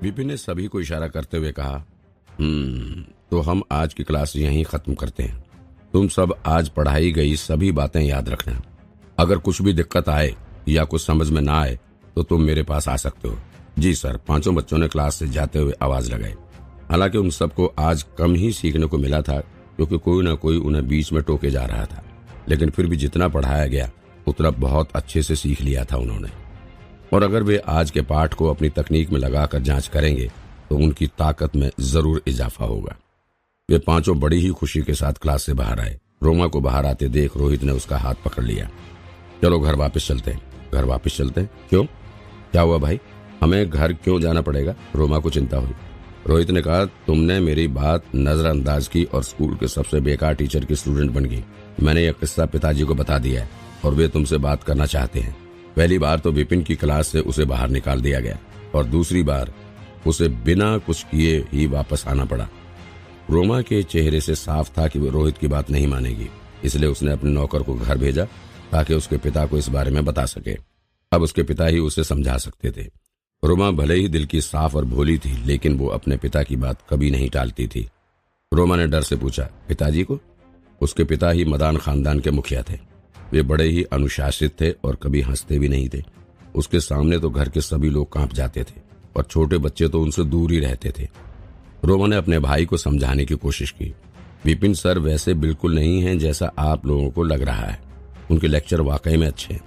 विपिन ने सभी को इशारा करते हुए कहा, तो हम आज की क्लास यहीं खत्म करते हैं। तुम सब आज पढ़ाई गई सभी बातें याद रखना। अगर कुछ भी दिक्कत आए या कुछ समझ में ना आए तो तुम मेरे पास आ सकते हो। जी सर, पांचों बच्चों ने क्लास से जाते हुए आवाज लगाई। हालांकि उन सबको आज कम ही सीखने को मिला था, क्योंकि कोई ना कोई उन्हें बीच में टोके जा रहा था, लेकिन फिर भी जितना पढ़ाया गया उतना बहुत अच्छे से सीख लिया था उन्होंने। और अगर वे आज के पाठ को अपनी तकनीक में लगाकर जांच करेंगे तो उनकी ताकत में जरूर इजाफा होगा। वे पांचों बड़ी ही खुशी के साथ क्लास से बाहर आए। रोमा को बाहर आते देख रोहित ने उसका हाथ पकड़ लिया। चलो घर वापस चलते हैं। घर वापस चलते हैं? क्यों, क्या हुआ भाई? हमें घर क्यों जाना पड़ेगा? रोमा को चिंता हुई। रोहित ने कहा, तुमने मेरी बात नजरअंदाज की और स्कूल के सबसे बेकार टीचर की स्टूडेंट बन गई। मैंने यह किस्सा पिताजी को बता दिया है और वे तुमसे बात करना चाहते हैं। पहली बार तो विपिन की क्लास से उसे बाहर निकाल दिया गया और दूसरी बार उसे बिना कुछ किए ही वापस आना पड़ा। रोमा के चेहरे से साफ था कि वो रोहित की बात नहीं मानेगी, इसलिए उसने अपने नौकर को घर भेजा ताकि उसके पिता को इस बारे में बता सके। अब उसके पिता ही उसे समझा सकते थे। रोमा भले ही दिल की साफ और भोली थी, लेकिन वो अपने पिता की बात कभी नहीं टालती थी। रोमा ने डर से पूछा, पिताजी को? उसके पिता ही मदान खानदान के मुखिया थे। वे बड़े ही अनुशासित थे और कभी हंसते भी नहीं थे। उसके सामने तो घर के सभी लोग कांप जाते थे और छोटे बच्चे तो उनसे दूर ही रहते थे। रोमा ने अपने भाई को समझाने की कोशिश की। विपिन सर वैसे बिल्कुल नहीं हैं जैसा आप लोगों को लग रहा है। उनके लेक्चर वाकई में अच्छे हैं।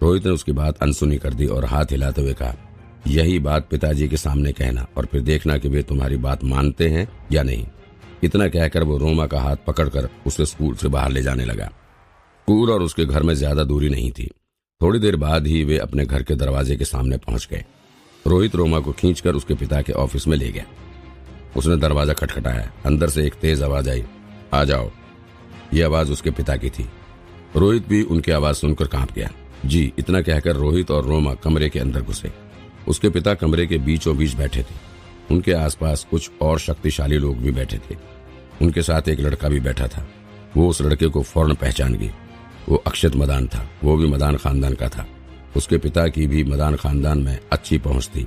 रोहित ने उसकी बात अनसुनी कर दी और हाथ हिलाते हुए कहा, यही बात पिताजी के सामने कहना और फिर देखना कि वे तुम्हारी बात मानते हैं या नहीं। इतना कहकर वो रोमा का हाथ पकड़कर उसे स्कूल से बाहर ले जाने लगा। स्कूल और उसके घर में ज्यादा दूरी नहीं थी। थोड़ी देर बाद ही वे अपने घर के दरवाजे के सामने पहुंच गए। रोहित रोमा को खींचकर उसके पिता के ऑफिस में ले गया। उसने दरवाजा खटखटाया। अंदर से एक तेज आवाज आई, आ जाओ। ये आवाज उसके पिता की थी। रोहित भी उनकी आवाज सुनकर कांप गया। जी, इतना कहकर रोहित और रोमा कमरे के अंदर घुसे। उसके पिता कमरे के बीचों बीच बैठे थे। उनके आसपास कुछ और शक्तिशाली लोग भी बैठे थे। उनके साथ एक लड़का भी बैठा था। वो उस लड़के को फौरन पहचान गई। वो अक्षत मदान था। वो भी मदान खानदान का था। उसके पिता की भी मदान खानदान में अच्छी पहुंच थी।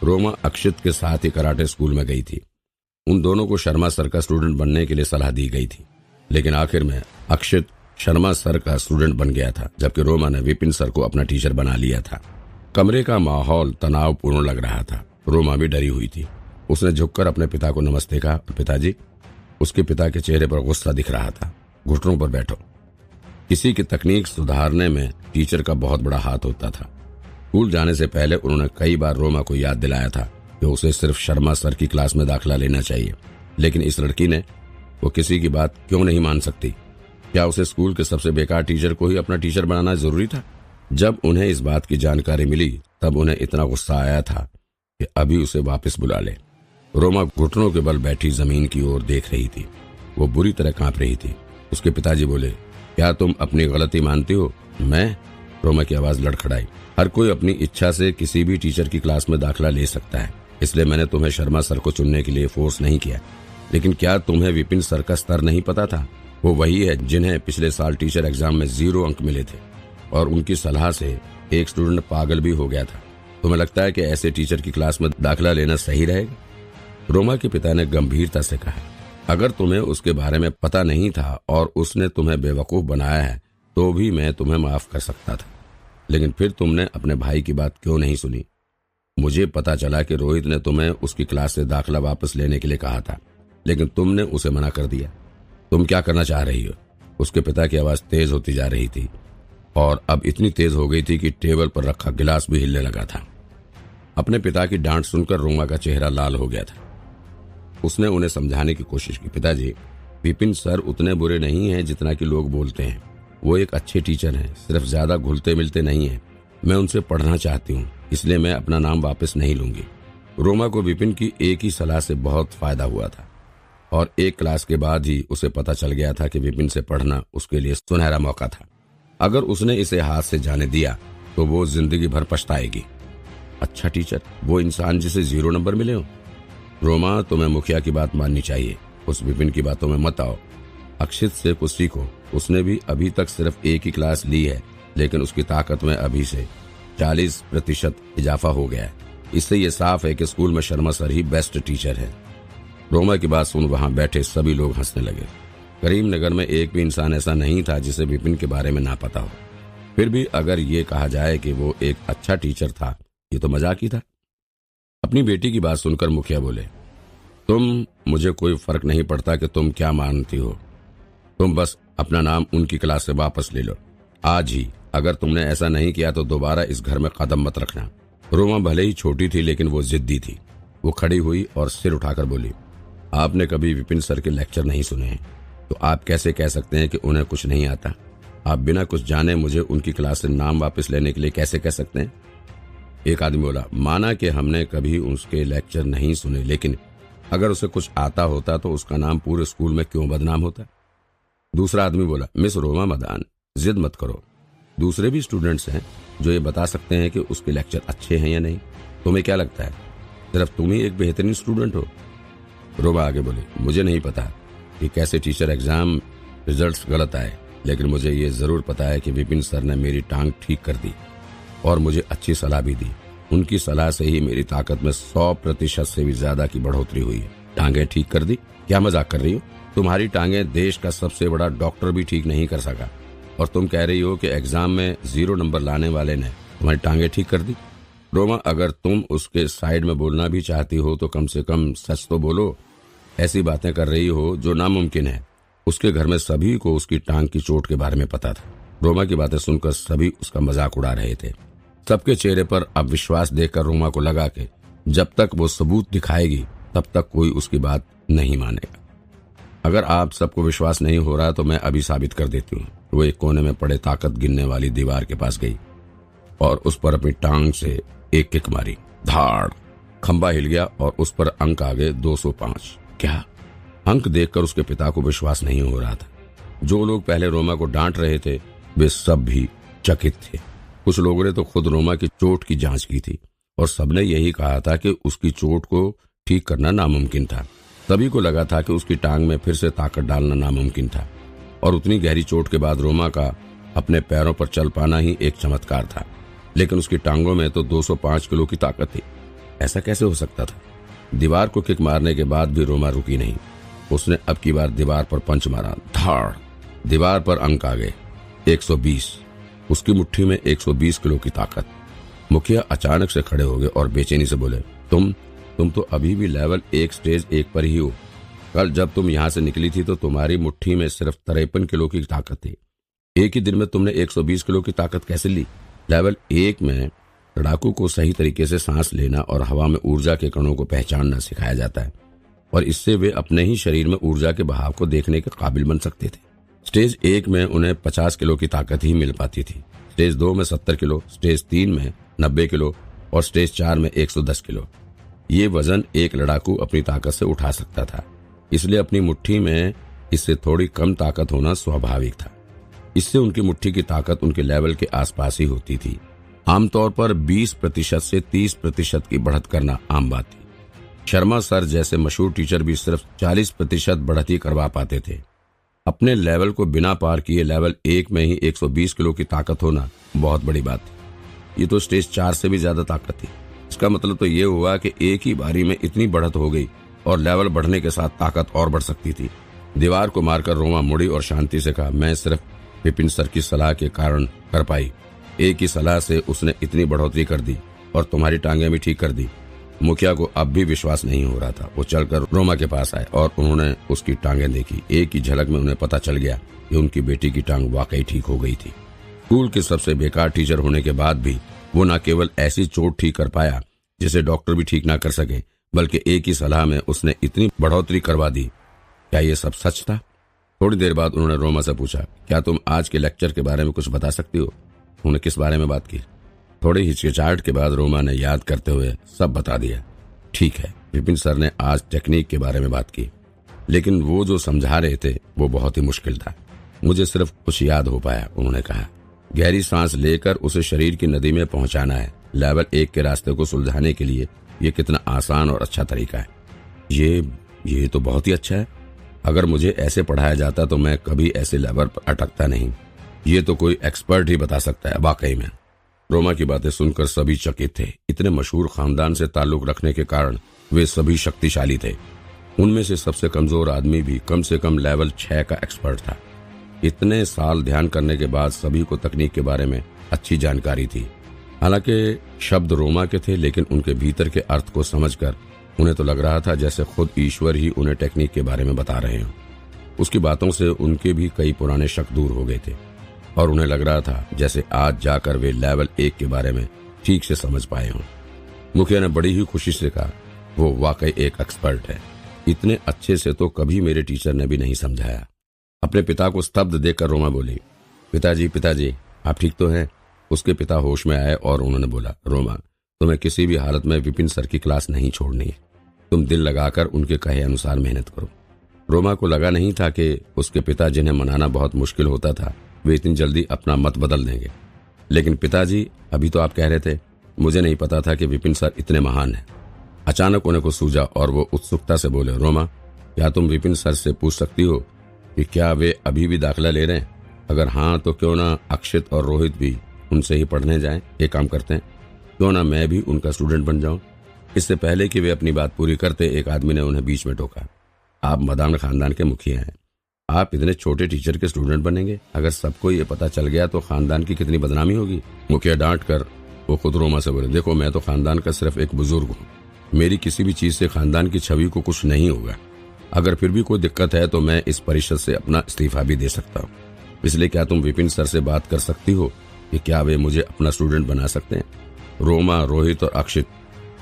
रोमा अक्षत के साथ ही कराटे स्कूल में गई थी। उन दोनों को शर्मा सर का स्टूडेंट बनने के लिए सलाह दी गई थी, लेकिन आखिर में अक्षत शर्मा सर का स्टूडेंट बन गया था, जबकि रोमा ने विपिन सर को अपना टीचर बना लिया था। कमरे का माहौल तनावपूर्ण लग रहा था। रोमा भी डरी हुई थी। उसने झुककर अपने पिता को नमस्ते कहा, पिताजी। उसके पिता के चेहरे पर गुस्सा दिख रहा था। घुटनों पर बैठो। किसी की तकनीक सुधारने में टीचर का बहुत बड़ा हाथ होता था। स्कूल जाने से पहले उन्होंने कई बार रोमा को याद दिलाया था कि उसे सिर्फ शर्मा सर की क्लास में दाखिला लेना चाहिए, लेकिन इस लड़की ने, वो किसी की बात क्यों नहीं मान सकती? क्या उसे स्कूल के सबसे बेकार टीचर को ही अपना टीचर बनाना जरूरी था? जब उन्हें इस बात की जानकारी मिली तब उन्हें इतना गुस्सा आया था कि अभी उसे वापस बुला ले। रोमा घुटनों के बल बैठी जमीन की ओर देख रही थी। वो बुरी तरह कांप रही थी। उसके पिताजी बोले, क्या तुम अपनी गलती मानती हो? मैं? रोमा की आवाज लड़खड़ाई। हर कोई अपनी इच्छा से किसी भी टीचर की क्लास में दाखिला ले सकता है, इसलिए मैंने तुम्हें शर्मा सर को चुनने के लिए फोर्स नहीं किया। लेकिन क्या तुम्हें विपिन सर का स्तर नहीं पता था? वो वही है जिन्हें पिछले साल टीचर एग्जाम में 0 अंक मिले थे और उनकी सलाह से एक स्टूडेंट पागल भी हो गया था। तुम्हें लगता है कि ऐसे टीचर की क्लास में दाखिला लेना सही रहेगा? रोमा के पिता ने गंभीरता से कहा, अगर तुम्हें उसके बारे में पता नहीं था और उसने तुम्हें बेवकूफ बनाया है तो भी मैं तुम्हें माफ कर सकता था, लेकिन फिर तुमने अपने भाई की बात क्यों नहीं सुनी? मुझे पता चला कि रोहित ने तुम्हें उसकी क्लास से दाखिला वापस लेने के लिए कहा था, लेकिन तुमने उसे मना कर दिया। तुम क्या करना चाह रही हो? उसके पिता की आवाज तेज होती जा रही थी और अब इतनी तेज हो गई थी कि टेबल पर रखा गिलास भी हिलने लगा था। अपने पिता की डांट सुनकर रोमा का चेहरा लाल हो गया था। उसने उन्हें समझाने की कोशिश की, पिताजी, विपिन सर उतने बुरे नहीं हैं जितना कि लोग बोलते हैं। वो एक अच्छे टीचर हैं, सिर्फ ज्यादा घुलते मिलते नहीं हैं। मैं उनसे पढ़ना चाहती हूँ, इसलिए मैं अपना नाम वापस नहीं लूंगी। रोमा को विपिन की एक ही सलाह से बहुत फायदा हुआ था और एक क्लास के बाद ही उसे पता चल गया था कि विपिन से पढ़ना उसके लिए सुनहरा मौका था। अगर उसने इसे हाथ से जाने दिया तो वो जिंदगी भर पछताएगी। अच्छा टीचर, वो इंसान जिसे 0 नंबर मिले हो? रोमा, तुम्हें मुखिया की बात माननी चाहिए। उस विपिन की बातों में मत आओ। अक्षित से कुछ सीखो। उसने भी अभी तक सिर्फ एक ही क्लास ली है, लेकिन उसकी ताकत में अभी से 40% इजाफा हो गया है। इससे ये साफ है कि स्कूल में शर्मा सर ही बेस्ट टीचर है। रोमा की बात सुन वहां बैठे सभी लोग हंसने लगे। करीमनगर में एक भी इंसान ऐसा नहीं था जिसे विपिन के बारे में ना पता हो। फिर भी अगर ये कहा जाए कि वो एक अच्छा टीचर था, ये तो मजाक ही था। अपनी बेटी की बात सुनकर मुखिया बोले, तुम, मुझे कोई फर्क नहीं पड़ता कि तुम क्या मानती हो, तुम बस अपना नाम उनकी क्लास से वापस ले लो आज ही। अगर तुमने ऐसा नहीं किया तो दोबारा इस घर में कदम मत रखना। रोमा भले ही छोटी थी लेकिन वो जिद्दी थी। वो खड़ी हुई और सिर उठाकर बोली, आपने कभी विपिन सर के लेक्चर नहीं सुने हैं तो आप कैसे कह सकते हैं कि उन्हें कुछ नहीं आता? आप बिना कुछ जाने मुझे उनकी क्लास से नाम वापस लेने के लिए कैसे कह सकते हैं? एक आदमी बोला, माना कि हमने कभी उसके लेक्चर नहीं सुने, लेकिन अगर उसे कुछ आता होता तो उसका नाम पूरे स्कूल में क्यों बदनाम होता? दूसरा आदमी बोला, मिस रोमा मदान, जिद मत करो, दूसरे भी स्टूडेंट्स हैं जो ये बता सकते हैं कि उसके लेक्चर अच्छे हैं या नहीं। तुम्हें क्या लगता है सिर्फ तुम ही एक बेहतरीन स्टूडेंट हो? रोमा आगे बोली, मुझे नहीं पता कि कैसे टीचर एग्जाम रिजल्ट्स गलत आए, लेकिन मुझे ये जरूर पता है कि विपिन सर ने मेरी टांग ठीक कर दी और मुझे अच्छी सलाह भी दी। उनकी सलाह से ही मेरी ताकत में 100% से भी ज्यादा की बढ़ोतरी हुई है। टांगे ठीक कर दी? क्या मजाक कर रही हो? तुम्हारी टांगें देश का सबसे बड़ा डॉक्टर भी ठीक नहीं कर सका, और तुम कह रही हो कि एग्जाम में 0 नंबर लाने वाले ने तुम्हारी टांगें ठीक कर दी? रोमा, अगर तुम उसके साइड में बोलना भी चाहती हो तो कम से कम सच तो बोलो। ऐसी बातें कर रही हो जो नामुमकिन है। उसके घर में सभी को उसकी टांग की चोट के बारे में पता था। रोमा की बातें सुनकर सभी उसका मजाक उड़ा रहे थे। सबके चेहरे पर अब विश्वास देखकर रोमा को लगा कि जब तक वो सबूत दिखाएगी तब तक कोई उसकी बात नहीं मानेगा। अगर आप सबको विश्वास नहीं हो रहा तो मैं अभी साबित कर देती हूँ। वो एक कोने में पड़े ताकत गिनने वाली दीवार के पास गई और उस पर अपनी टांग से एक किक मारी। धाड़, खंबा हिल गया और उस पर अंक आ गए 205। क्या? अंक देखकर उसके पिता को विश्वास नहीं हो रहा था। जो लोग पहले रोमा को डांट रहे थे वे सब भी चकित थे। कुछ लोगों ने तो खुद रोमा की चोट की जांच की थी और सबने यही कहा था कि उसकी चोट को ठीक करना नामुमकिन था। सभी को लगा था कि उसकी टांग में फिर से ताकत डालना नामुमकिन था, और उतनी गहरी चोट के बाद रोमा का अपने पैरों पर चल पाना ही एक चमत्कार था। लेकिन उसकी टांगों में तो 205 किलो की ताकत थी। ऐसा कैसे हो सकता था? दीवार को किक मारने के बाद भी रोमा रुकी नहीं। उसने अब की बार दीवार पर पंच मारा। धाड़, दीवार पर अंक आ गए 120। उसकी मुट्ठी में 120 किलो की ताकत। मुखिया अचानक से खड़े हो गए और बेचैनी से बोले, तुम तो अभी भी लेवल 1 स्टेज 1 पर ही हो। कल जब तुम यहाँ से निकली थी तो तुम्हारी मुट्ठी में सिर्फ 53 किलो की ताकत थी। एक ही दिन में तुमने 120 किलो की ताकत कैसे ली? लेवल 1 में लड़ाकू को सही तरीके से सांस लेना और हवा में ऊर्जा के कणों को पहचानना सिखाया जाता है, और इससे वे अपने ही शरीर में ऊर्जा के बहाव को देखने के काबिल बन सकते थे। स्टेज 1 में उन्हें 50 किलो की ताकत ही मिल पाती थी, स्टेज 2 में 70 किलो, स्टेज 3 में 90 किलो और स्टेज 4 में 110 किलो। ये वजन एक लड़ाकू अपनी ताकत से उठा सकता था, इसलिए अपनी मुट्ठी में इससे थोड़ी कम ताकत होना स्वाभाविक था। इससे उनकी मुट्ठी की ताकत उनके लेवल के आसपास ही होती थी। आमतौर पर 20% से 30% की बढ़त करना आम बात थी। शर्मा सर जैसे मशहूर टीचर भी सिर्फ 40% बढ़त ही करवा पाते थे। अपने लेवल को बिना पार किए लेवल 1 में ही 120 किलो की ताकत होना बहुत बड़ी बात थी। ये तो स्टेज 4 से भी ज्यादा ताकत थी। इसका मतलब तो ये हुआ कि एक ही बारी में इतनी बढ़त हो गई और लेवल बढ़ने के साथ ताकत और बढ़ सकती थी। दीवार को मारकर रोमा मुड़ी और शांति से कहा, मैं सिर्फ विपिन सर की सलाह के कारण कर पाई। एक ही सलाह से उसने इतनी बढ़ोतरी कर दी और तुम्हारी टांगें भी ठीक कर दी। मुखिया को अब भी विश्वास नहीं हो रहा था। वो चलकर रोमा के पास आए और उन्होंने उसकी टांगें देखी। एक ही झलक में उन्हें पता चल गया कि उनकी बेटी की टांग वाकई ठीक हो गई थी। स्कूल के सबसे बेकार टीचर होने के बाद भी वो न केवल ऐसी चोट ठीक कर पाया जिसे डॉक्टर भी ठीक ना कर सके, बल्कि एक ही सलाह में उसने इतनी बढ़ोतरी करवा दी। क्या ये सब सच था? थोड़ी देर बाद उन्होंने रोमा से पूछा, क्या तुम आज के लेक्चर के बारे में कुछ बता सकती हो? उन्होंने किस बारे में बात की? थोड़ी हिचकिचाहट के बाद रोमा ने याद करते हुए सब बता दिया। ठीक है, विपिन सर ने आज टेक्निक के बारे में बात की, लेकिन वो जो समझा रहे थे वो बहुत ही मुश्किल था। मुझे सिर्फ कुछ याद हो पाया। उन्होंने कहा, गहरी सांस लेकर उसे शरीर की नदी में पहुंचाना है। लेवल 1 के रास्ते को सुलझाने के लिए ये कितना आसान और अच्छा तरीका है। ये तो बहुत ही अच्छा है। अगर मुझे ऐसे पढ़ाया जाता तो मैं कभी ऐसे लेवल पर अटकता नहीं। ये तो कोई एक्सपर्ट ही बता सकता है। वाकई में रोमा की बातें सुनकर सभी चकित थे। इतने मशहूर खानदान से ताल्लुक रखने के कारण वे सभी शक्तिशाली थे। उनमें से सबसे कमजोर आदमी भी कम से कम लेवल 6 का एक्सपर्ट था। इतने साल ध्यान करने के बाद सभी को तकनीक के बारे में अच्छी जानकारी थी। हालांकि शब्द रोमा के थे, लेकिन उनके भीतर के अर्थ को समझकर उन्हें तो लग रहा था जैसे खुद ईश्वर ही उन्हें टेक्निक के बारे में बता रहे हों। उसकी बातों से उनके भी कई पुराने शक दूर हो गए थे और उन्हें लग रहा था जैसे आज जाकर वे लेवल 1 के बारे में ठीक से समझ पाए हों। मुखिया ने बड़ी ही खुशी से कहा, वो वाकई एक एक्सपर्ट है। इतने अच्छे से तो कभी मेरे टीचर ने भी नहीं समझाया। अपने पिता को स्तब्ध देखकर रोमा बोली, पिताजी आप ठीक तो हैं? उसके पिता होश में आए और उन्होंने बोला, रोमा, तुम्हें किसी भी हालत में विपिन सर की क्लास नहीं छोड़नी है। तुम दिल लगाकर उनके कहे अनुसार मेहनत करो। रोमा को लगा नहीं था कि उसके पिता, जिन्हें मनाना बहुत मुश्किल होता था, वे इतनी जल्दी अपना मत बदल देंगे। लेकिन पिताजी, अभी तो आप कह रहे थे। मुझे नहीं पता था कि विपिन सर इतने महान हैं। अचानक उन्हें कुछ सूझा और वो उत्सुकता से बोले, रोमा, क्या तुम विपिन सर से पूछ सकती हो कि क्या वे अभी भी दाखिला ले रहे हैं? अगर हाँ तो क्यों ना अक्षित और रोहित भी उनसे ही पढ़ने जाएं। एक काम करते हैं, क्यों ना मैं भी उनका स्टूडेंट बन जाऊं। इससे पहले कि वे अपनी बात पूरी करते, एक आदमी ने उन्हें बीच में टोका, आप मदान खानदान के मुखिया हैं, आप इतने छोटे टीचर के स्टूडेंट बनेंगे? अगर सबको ये पता चल गया तो खानदान की कितनी बदनामी होगी। मुखिया डांट कर वो खुद रोमा से बोले, देखो, मैं तो खानदान का सिर्फ एक बुजुर्ग हूँ। मेरी किसी भी चीज से खानदान की छवि को कुछ नहीं होगा। अगर फिर भी कोई दिक्कत है तो मैं इस परिषद से अपना इस्तीफा भी दे सकता हूँ। इसलिए क्या तुम विपिन सर से बात कर सकती हो कि क्या वे मुझे अपना स्टूडेंट बना सकते हैं? रोमा, रोहित और अक्षित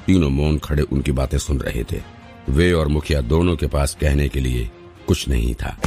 तीनों मौन खड़े उनकी बातें सुन रहे थे। वे और मुखिया दोनों के पास कहने के लिए कुछ नहीं था।